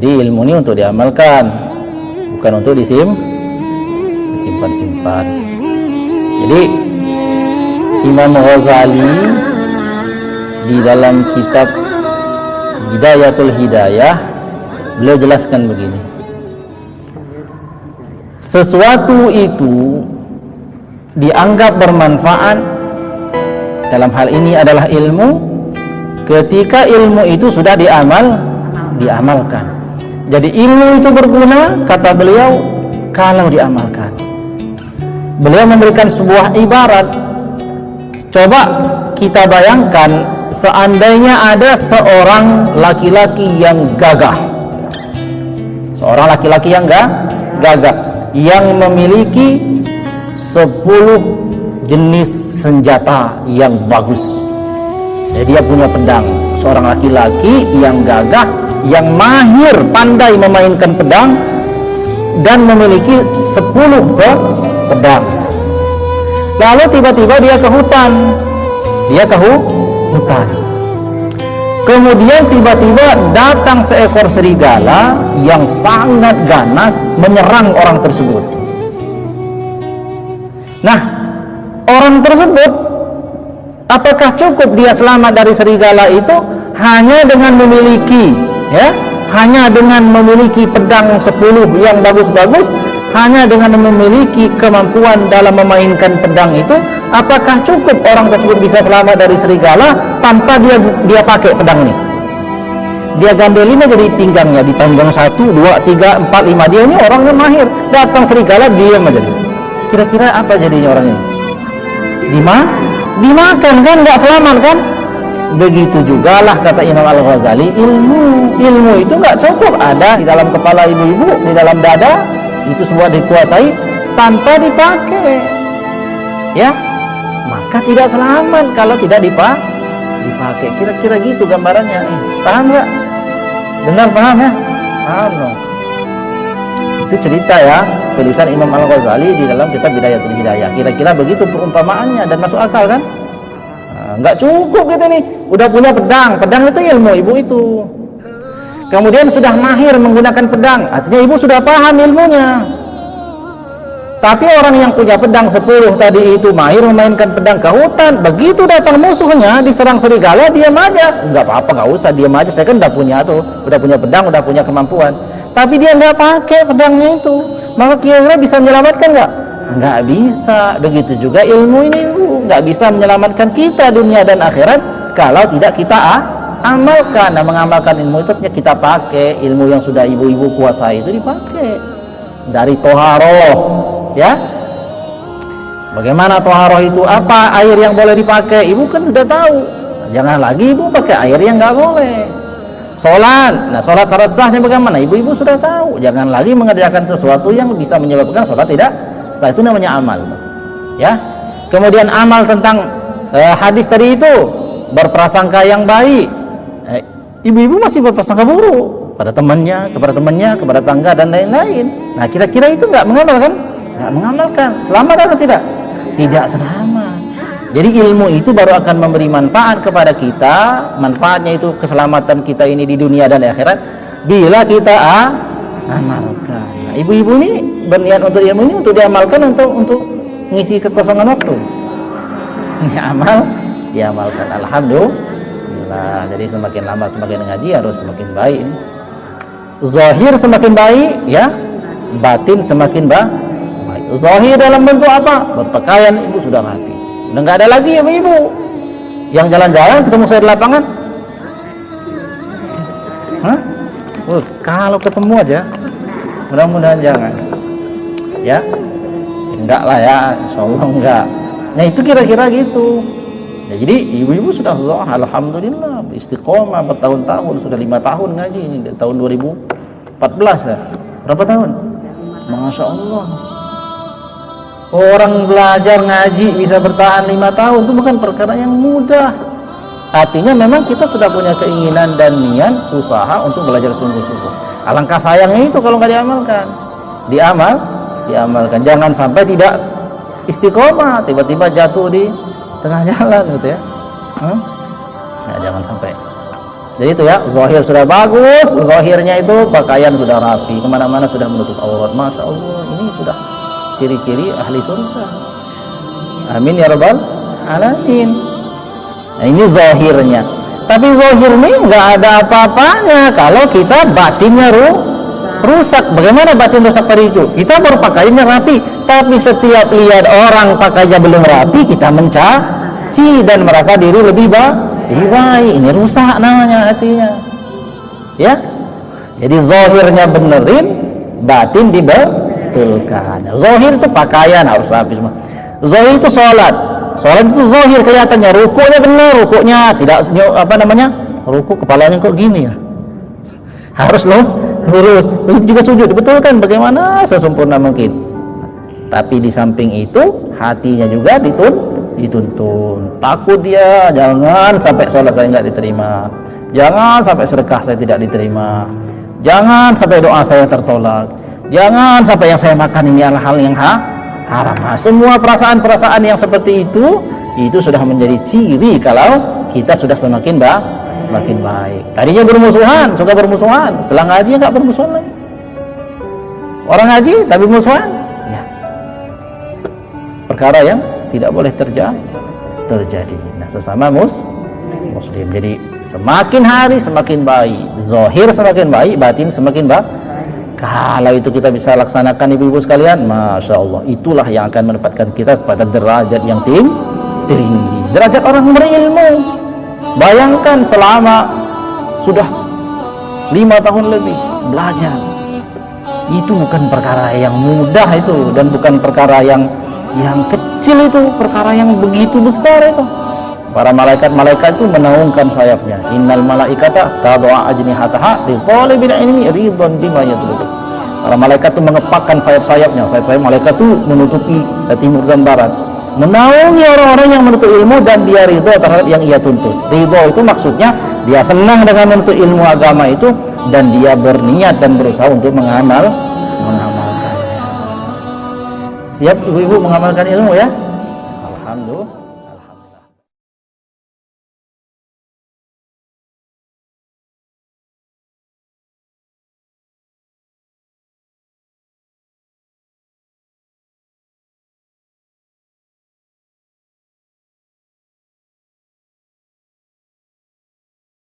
Jadi ilmu ini untuk diamalkan, bukan untuk disimpan-simpan. Jadi Imam Ghazali di dalam kitab Hidayatul Hidayah beliau jelaskan begini, sesuatu itu dianggap bermanfaat, dalam hal ini adalah ilmu, ketika ilmu itu sudah diamalkan. Jadi ilmu itu berguna, kata beliau, kalau diamalkan. Beliau memberikan sebuah ibarat. Coba kita bayangkan, seandainya ada seorang laki-laki yang gagah, seorang laki-laki yang gagah, yang memiliki 10 jenis senjata yang bagus. Jadi dia punya pedang, seorang laki-laki yang gagah, yang mahir, pandai memainkan pedang, dan memiliki 10 pedang. Lalu tiba-tiba dia ke hutan. Kemudian tiba-tiba datang seekor serigala yang sangat ganas menyerang orang tersebut. Nah, orang tersebut, apakah cukup dia selamat dari serigala itu hanya dengan memiliki pedang 10 yang bagus-bagus, hanya dengan memiliki kemampuan dalam memainkan pedang itu? Apakah cukup orang tersebut bisa selamat dari serigala tanpa dia pakai pedang ini? Dia gandelinnya jadi pinggangnya, dipanggang 1, 2, 3, 4, 5. Dia ini orangnya mahir. Datang serigala, diam aja. Kira-kira apa jadinya orang ini? Dimakan kan, nggak selamat kan? Begitu jugalah kata Imam Al-Ghazali, ilmu itu nggak cukup ada di dalam kepala ibu-ibu, di dalam dada, itu semua dikuasai tanpa dipakai, ya, maka tidak selamat kalau tidak dipakai. Kira-kira gitu gambarannya. Paham nggak? Benar paham ya? Paham dong. Itu cerita ya, tulisan Imam Al-Ghazali di dalam kitab Hidayatul Hidayah. Kira-kira begitu perumpamaannya dan masuk akal kan? Nggak cukup gitu nih, udah punya pedang itu ilmu ibu itu. Kemudian sudah mahir menggunakan pedang, artinya ibu sudah paham ilmunya. Tapi orang yang punya pedang 10 tadi itu mahir memainkan pedang ke hutan, begitu datang musuhnya diserang serigala, diam aja. Nggak apa-apa, nggak usah, diam aja, saya kan udah punya pedang, udah punya kemampuan. Tapi dia nggak pakai pedangnya itu, maka kira-kira bisa menyelamatkan nggak bisa. Begitu juga ilmu ini nggak bisa menyelamatkan kita dunia dan akhirat kalau tidak kita amalkan. Nah, mengamalkan ilmu itu kita pakai ilmu yang sudah ibu-ibu kuasai itu, dipakai dari toharoh, ya. Bagaimana toharoh itu? Apa air yang boleh dipakai? Ibu kan sudah tahu. Jangan lagi ibu pakai air yang nggak boleh. Sholat, nah sholat syarat sahnya bagaimana? Ibu-ibu sudah tahu. Jangan lagi mengerjakan sesuatu yang bisa menyebabkan sholat tidak sah. Itu namanya amal, ya. Kemudian amal tentang hadis tadi itu, berprasangka yang baik. Ibu-ibu masih berprasangka buruk pada temannya, kepada tangga dan lain-lain. Nah, kira-kira itu nggak mengamalkan? Nggak mengamalkan. Selamat atau tidak? Tidak selamat. Jadi ilmu itu baru akan memberi manfaat kepada kita. Manfaatnya itu keselamatan kita ini di dunia dan akhirat bila kita amalkan. Nah, ibu-ibu ini berniat untuk ilmu ini untuk diamalkan, untuk ngisi kekosongan waktu. Ini diamalkan. Alhamdulillah. Jadi semakin lama semakin ngaji harus semakin baik. Zahir semakin baik, ya, batin semakin baik. Zahir dalam bentuk apa? Berpakaian ibu sudah rapi. Udah nggak ada lagi ya ibu yang jalan-jalan ketemu saya di lapangan. Kalau ketemu aja, mudah-mudahan jangan. Ya, enggak lah ya, insyaallah enggak. Nah itu kira-kira gitu. Ya, jadi ibu-ibu sudah alhamdulillah istiqomah bertahun-tahun, sudah 5 tahun ngaji ini tahun 2014 ya. Berapa tahun? Masya Allah. Orang belajar ngaji bisa bertahan 5 tahun itu bukan perkara yang mudah. Artinya memang kita sudah punya keinginan dan niat usaha untuk belajar sungguh-sungguh. Alangkah sayangnya itu kalau nggak diamalkan. Diamalkan. Jangan sampai tidak istiqomah, tiba-tiba jatuh di tengah jalan gitu ya. Nah, jangan sampai. Jadi itu ya, zahir sudah bagus, zahirnya itu pakaian sudah rapi, kemana-mana sudah menutup aurat. Masya Allah, ini sudah ciri-ciri ahli surga. Amin ya rabbal alamin. Nah, ini zahirnya. Tapi zahir ini nggak ada apa-apanya kalau kita batinnya rusak. Bagaimana batin rusak tadi itu? Kita berpakaiannya rapi, tapi setiap lihat orang pakainya belum rapi, kita mencaci dan merasa diri lebih baik. Ini rusak namanya hatinya. Ya. Jadi zahirnya benerin, batin dibetulkan. Zahir itu pakaian harus rapi semua. Zahir itu sholat. Sholat itu zahir kelihatannya, rukuknya benar, rukuknya tidak rukuk kepalanya kok gini ya. Harus lurus. Begitu juga sujud dibetulkan bagaimana sesempurna mungkin. Tapi di samping itu hatinya juga dituntun. Takut dia, jangan sampai sholat saya nggak diterima, jangan sampai sedekah saya tidak diterima, jangan sampai doa saya tertolak, jangan sampai yang saya makan ini adalah hal yang haram. Nah, semua perasaan-perasaan yang seperti itu sudah menjadi ciri kalau kita sudah semakin baik. Tadinya bermusuhan, suka bermusuhan, setelah ngaji nggak bermusuhan lagi. Orang ngaji tapi bermusuhan, ya. Perkara yang tidak boleh terjadi. Nah, sesama muslim. Jadi semakin hari semakin baik, zahir semakin baik, batin semakin baik. Kalau itu kita bisa laksanakan ibu-ibu sekalian, masya Allah, itulah yang akan menempatkan kita pada derajat yang tinggi, derajat orang berilmu. Bayangkan selama sudah 5 tahun lebih belajar, itu bukan perkara yang mudah itu, dan bukan perkara yang kecil itu, perkara yang begitu besar itu. Para malaikat itu menaungkan sayapnya. Innal malaikata tad'a ajnihataha li talibil ilmi ridwan bima yatlub. Para malaikat itu mengepakkan sayap-sayapnya. Sayap-sayap malaikat itu menutupi timur dan barat, menaungi orang-orang yang menuntut ilmu, dan dia ridho terhadap yang ia tuntut. Ridho itu maksudnya dia senang dengan menuntut ilmu agama itu, dan dia berniat dan berusaha untuk mengamalkannya. Siap ibu-ibu mengamalkan ilmu ya? Alhamdulillah.